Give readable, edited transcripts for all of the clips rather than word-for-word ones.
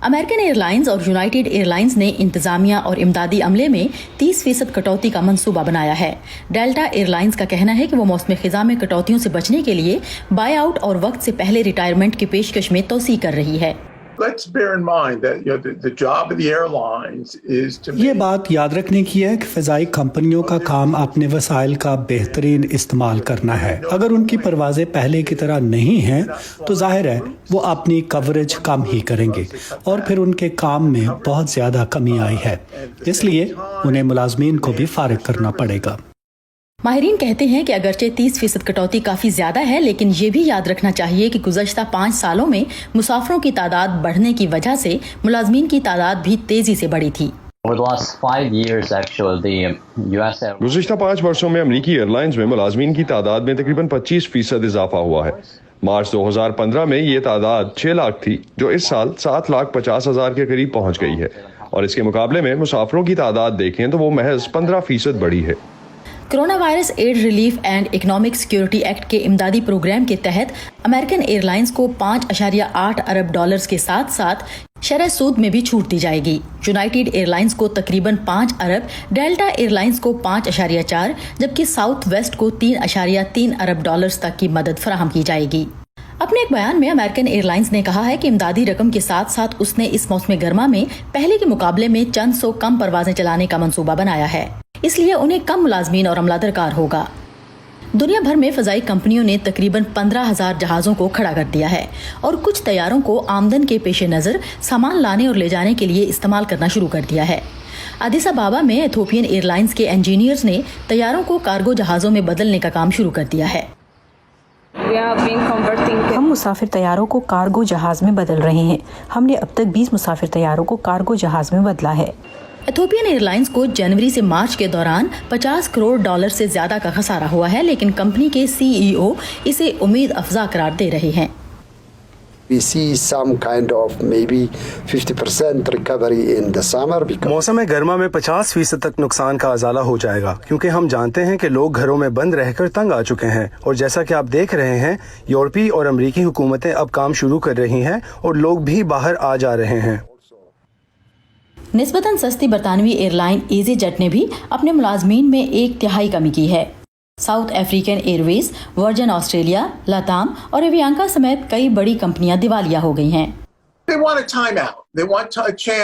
American airlines और United airlines ने इंतजामिया और इमदादी अमले में 30% कटौती का मंसूबा बनाया है। डेल्टा एयरलाइंस का कहना है कि वो मौसम खिजा में कटौतियों से बचने के लिए बाय आउट और वक्त से पहले रिटायरमेंट की पेशकश में तोसी कर रही है। Let's bear in mind that the job of the airlines is to ये बात याद रखने की है कि फ़ज़ाई कंपनियों का काम अपने वसाइल का बेहतरीन इस्तेमाल करना है। अगर उनकी परवाज़ें पहले की तरह नहीं हैं तो जाहिर है वो अपनी कवरेज कम ही करेंगे और फिर उनके काम में बहुत ज़्यादा कमी आई है, इसलिए उन्हें मुलाजमीन को भी फारिग करना पड़ेगा। माहिरीन कहते हैं कि अगरचे 30% कटौती काफी ज्यादा है, लेकिन ये भी याद रखना चाहिए कि गुज़श्ता 5 सालों में मुसाफिरों की तादाद बढ़ने की वजह से मुलाजमीन की तादाद भी तेजी से बढ़ी थी। गुज़श्ता 5 वर्षों में अमरीकी एयरलाइंस में मुलाजमीन की तादाद में तकरीबन 25% इजाफा हुआ है। मार्च 2015 में ये तादाद 6 लाख थी, जो इस साल 7,50,000 के करीब पहुंच गई है, और इसके मुकाबले में मुसाफिरों की तादाद देखें तो वो महज 15% बढ़ी है। Corona virus aid relief and economic security act के इमदादी प्रोग्राम के तहत अमेरिकन एयरलाइंस को $5.8 अरब के साथ साथ शरह सूद में भी छूट दी जाएगी। यूनाइटेड एयरलाइंस को तकरीबन 5 अरब, डेल्टा एयरलाइंस को 5.4, जबकि साउथ वेस्ट को $3.3 अरब तक की मदद फराहम की जाएगी। अपने एक बयान में अमेरिकन एयरलाइंस ने कहा है कि इमदादी रकम के साथ साथ उसने इस मौसम गर्मा में पहले के मुकाबले में चंद सौ कम परवाजें चलाने का मंसूबा बनाया है, इसलिए उन्हें कम मुलाजमीन और अमला दरकार होगा। दुनिया भर में फ़ज़ाई कंपनियों ने तकरीबन 15,000 जहाज़ों को खड़ा कर दिया है और कुछ तैयारों को आमदन के पेश नज़र सामान लाने और ले जाने के लिए इस्तेमाल करना शुरू कर दिया है। अदीस अबाबा में इथियोपियन एयरलाइंस के इंजीनियर्स ने तैयारों को कार्गो जहाज़ों में बदलने का काम शुरू कर दिया है। हम मुसाफिर तैयारों को कार्गो जहाज में बदल रहे हैं। हमने अब तक 20 मुसाफिर तैयारों को कार्गो जहाज में बदला है। इथियोपियन एयरलाइंस को जनवरी से मार्च के दौरान $50 करोड़ से ज्यादा का खसारा हुआ है, लेकिन कंपनी के CEO इसे उम्मीद अफजा करार दे रहे हैं। We see some kind of maybe 50% recovery in the summer because मौसम गर्मा में 50% तक नुकसान का अजाला हो जाएगा, क्योंकि हम जानते हैं कि लोग घरों में बंद रहकर तंग आ चुके हैं, और जैसा कि आप देख रहे हैं यूरोपीय और अमरीकी हुकूमतें अब काम शुरू कर रही हैं और लोग भी बाहर आ जा रहे हैं। निस्बतन सस्ती बरतानवी एयरलाइन ईजी जेट ने भी अपने मुलाजमीन में 1/3 कमी की है। South African Airways, virgin Australia, लताम और एवियांका समेत कई बड़ी कंपनियां दिवालिया हो गई हैं।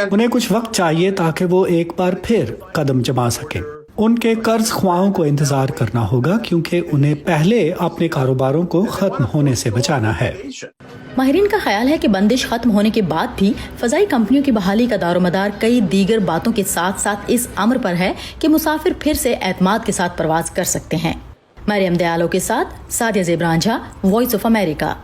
उन्हें कुछ वक्त चाहिए ताकि वो एक बार फिर कदम जमा सकें। उनके कर्ज ख्वाहों को इंतजार करना होगा, क्योंकि उन्हें पहले अपने कारोबारों को खत्म होने से बचाना है। माहिरीन का ख्याल है कि बंदिश खत्म होने के बाद भी फ़ज़ाई कंपनियों की बहाली का दारोमदार कई दीगर बातों के साथ साथ इस अमर पर है कि मुसाफिर फिर से एतमाद के साथ परवाज कर सकते हैं। मरियम दयालो के साथ सादिया ज़ेबरान झा, वॉइस ऑफ अमेरिका।